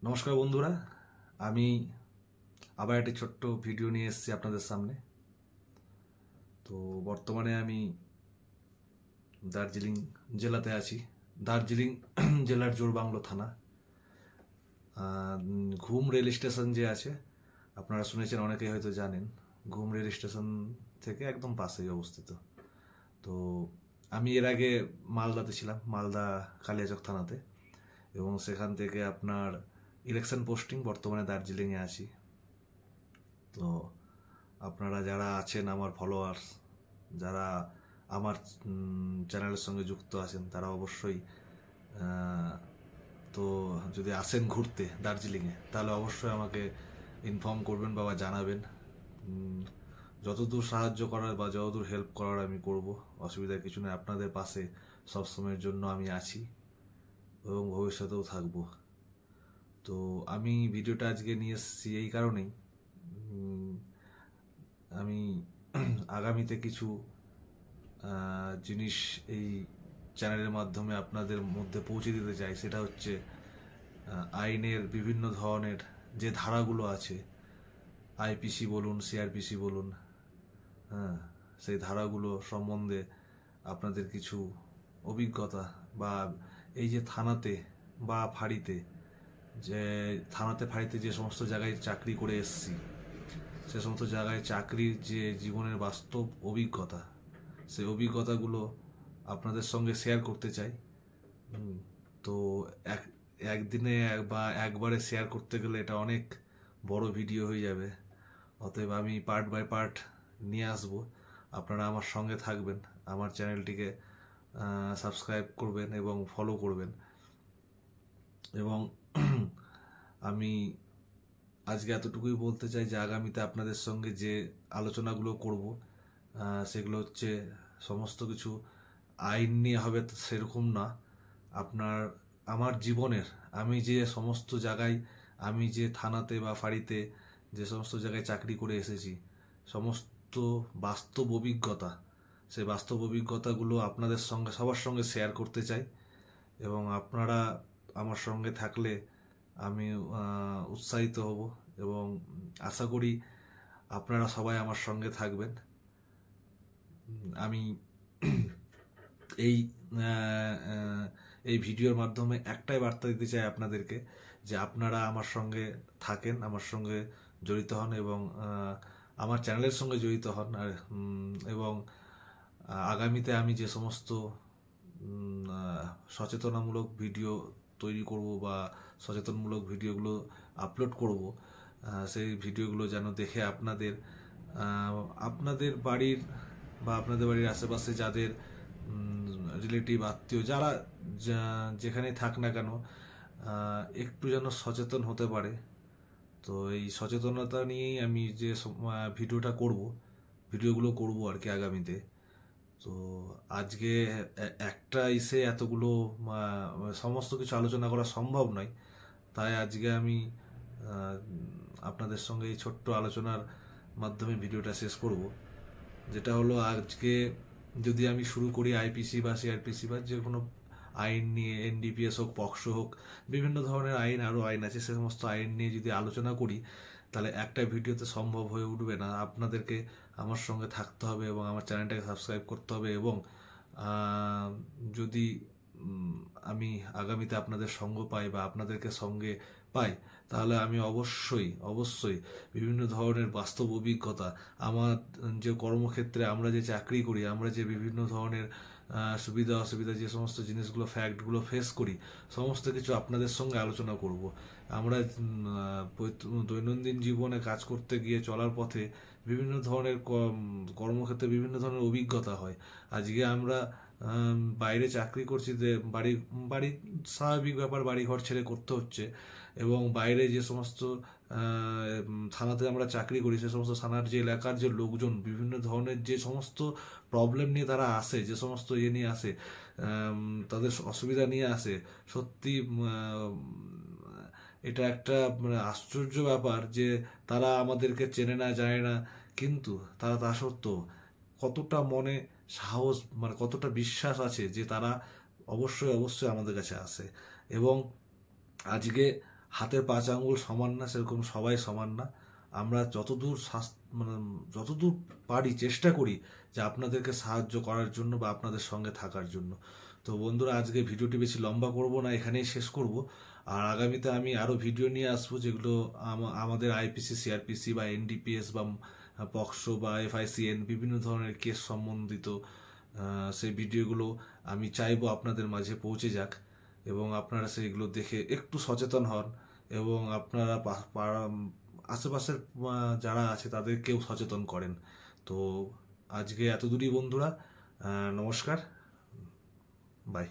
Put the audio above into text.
নমস্কার বন্ধুরা, আমি আবার একটি ছোট্ট ভিডিও নিয়ে এসেছি আপনাদের সামনে। তো বর্তমানে আমি দার্জিলিং জেলাতে আছি। দার্জিলিং জেলার জোরবাংলো থানা, ঘুম রেল স্টেশন যে আছে, আপনারা শুনেছেন, অনেকেই হয়তো জানেন। ঘুম রেল স্টেশন থেকে একদম পাশেই অবস্থিত। তো আমি এর আগে মালদাতে ছিলাম, মালদা কালিয়াচক থানাতে, এবং সেখান থেকে আপনার ইলেকশন পোস্টিং, বর্তমানে দার্জিলিংয়ে আছি। তো আপনারা যারা আছেন আমার ফলোয়ার্স, যারা আমার চ্যানেলের সঙ্গে যুক্ত আছেন, তারা অবশ্যই তো যদি আসেন ঘুরতে দার্জিলিংয়ে, তাহলে অবশ্যই আমাকে ইনফর্ম করবেন বা জানাবেন। যতদূর সাহায্য করার বা যতদূর হেল্প করার আমি করব, অসুবিধা কিছু নেই। আপনাদের পাশে সবসময়ের জন্য আমি আছি এবং ভবিষ্যতেও থাকব। তো আমি ভিডিওটা আজকে নিয়ে এসেছি এই কারণেই, আমি আগামীতে কিছু জিনিস এই চ্যানেলের মাধ্যমে আপনাদের মধ্যে পৌঁছে দিতে চাই। সেটা হচ্ছে আইনের বিভিন্ন ধরনের যে ধারাগুলো আছে, আইপিসি বলুন, সিআরপিসি বলুন, হ্যাঁ, সেই ধারাগুলো সম্বন্ধে আপনাদের কিছু অভিজ্ঞতা, বা এই যে থানাতে বা ফাঁড়িতে, যে থানাতে ফাঁড়িতে যে সমস্ত জায়গায় চাকরি করে এসেছি, সে সমস্ত জায়গায় চাকরির যে জীবনের বাস্তব অভিজ্ঞতা, সেই অভিজ্ঞতাগুলো আপনাদের সঙ্গে শেয়ার করতে চাই। তো একদিনে বা একবারে শেয়ার করতে গেলে এটা অনেক বড় ভিডিও হয়ে যাবে। অতএব আমি পার্ট বাই পার্ট নিয়ে আসব। আপনারা আমার সঙ্গে থাকবেন, আমার চ্যানেলটিকে সাবস্ক্রাইব করবেন এবং ফলো করবেন। এবং আমি আজকে এতটুকুই বলতে চাই যে আগামীতে আপনাদের সঙ্গে যে আলোচনাগুলো করব, সেগুলো হচ্ছে সমস্ত কিছু আইন নিয়ে হবে সেরকম না। আমার জীবনের, আমি যে সমস্ত জায়গায়, আমি যে থানাতে বা ফাঁড়িতে যে সমস্ত জায়গায় চাকরি করে এসেছি, সমস্ত বাস্তব অভিজ্ঞতা, সেই বাস্তব অভিজ্ঞতাগুলো আপনাদের সঙ্গে, সবার সঙ্গে শেয়ার করতে চাই। এবং আপনারা আমার সঙ্গে থাকলে আমি উৎসাহিত হব, এবং আশা করি আপনারা সবাই আমার সঙ্গে থাকবেন। আমি এই এই ভিডিওর মাধ্যমে একটাই বার্তা দিতে চাই আপনাদেরকে, যে আপনারা আমার সঙ্গে থাকেন, আমার সঙ্গে জড়িত হন, এবং আমার চ্যানেলের সঙ্গে জড়িত হন। এবং আগামীতে আমি যে সমস্ত সচেতনামূলক ভিডিও তৈরি করব বা সচেতনমূলক ভিডিওগুলো আপলোড করব, সেই ভিডিওগুলো যেন দেখে আপনাদের বাড়ির বা আপনাদের বাড়ির আশেপাশে যাদের রিলেটিভ, আত্মীয়, যারা যেখানে থাক না কেন, একটু যেন সচেতন হতে পারে। তো এই সচেতনতা নিয়েই আমি যে ভিডিওগুলো করব আর কি আগামীতে। তো আজকে একটা ইসে এতগুলো সমস্ত কিছু আলোচনা করা সম্ভব নয়, তাই আজকে আমি আপনাদের সঙ্গে এই ছোট্ট আলোচনার মাধ্যমে ভিডিওটা শেষ করব। যেটা হলো, আজকে যদি আমি শুরু করি আইপিসি বা সিআরপিসি বা যে কোনো আইন নিয়ে, এনডিপিএস হোক, পক্সো হোক, বিভিন্ন ধরনের আইন, আরও আইন আছে, সে সমস্ত আইন নিয়ে যদি আলোচনা করি, তাহলে একটা ভিডিওতে সম্ভব হয়ে উঠবে না। আপনাদেরকে আমার সঙ্গে থাকতে হবে এবং আমার চ্যানেলটাকে সাবস্ক্রাইব করতে হবে। এবং যদি আমি আগামীতে আপনাদের সঙ্গ পাই বা আপনাদেরকে সঙ্গে পাই, তাহলে আমি অবশ্যই বিভিন্ন ধরনের বাস্তব অভিজ্ঞতা, আমার যে কর্মক্ষেত্রে আমরা যে চাকরি করি, আমরা যে বিভিন্ন ধরনের সুবিধা অসুবিধা, যে সমস্ত জিনিসগুলো, ফ্যাক্টগুলো ফেস করি, সমস্ত কিছু আপনাদের সঙ্গে আলোচনা করব। আমরা দৈনন্দিন জীবনে কাজ করতে গিয়ে চলার পথে বিভিন্ন ধরনের কর্মক্ষেত্রে বিভিন্ন ধরনের অভিজ্ঞতা হয়। আজকে আমরা বাইরে চাকরি করছি, বাড়ির স্বাভাবিক ব্যাপার, বাড়ি ঘর ছেড়ে করতে হচ্ছে। এবং বাইরে যে সমস্ত থানাতে আমরা চাকরি করি, সে সমস্ত থানার যে এলাকার যে লোকজন, বিভিন্ন ধরনের যে সমস্ত প্রবলেম নিয়ে তারা আসে, যে সমস্ত নিয়ে আসে, তাদের অসুবিধা নিয়ে আসে, সত্যি এটা একটা আশ্চর্য ব্যাপার যে তারা আমাদেরকে চেনে না, জানে না, কিন্তু তারা তা সত্ত্বেও কতটা মনে সাহস, কতটা বিশ্বাস আছে যে তারা অবশ্যই আমাদের কাছে আসে। এবং আজকে হাতের 5 আঙুল সমান না, সেরকম সবাই সমান না। আমরা যতদূর মানে যতদূর পারি চেষ্টা করি যে আপনাদেরকে সাহায্য করার জন্য বা আপনাদের সঙ্গে থাকার জন্য। তো বন্ধুরা, আজকে ভিডিওটি বেশি লম্বা করব না, এখানেই শেষ করব। আর আগামীতে আমি আরও ভিডিও নিয়ে আসবো, যেগুলো আমাদের আইপিসি, সিআরপিসি বা এনডিপিএস বা পক্সো বা এফআইসিএন বিভিন্ন ধরনের কেস সম্বন্ধিত সেই ভিডিওগুলো আমি চাইবো আপনাদের মাঝে পৌঁছে যাক, এবং আপনারা সেইগুলো দেখে একটু সচেতন হন, এবং আপনারা আশেপাশের যারা আছে তাদেরকেও সচেতন করেন। তো আজকে এত দূরই বন্ধুরা, নমস্কার, বাই।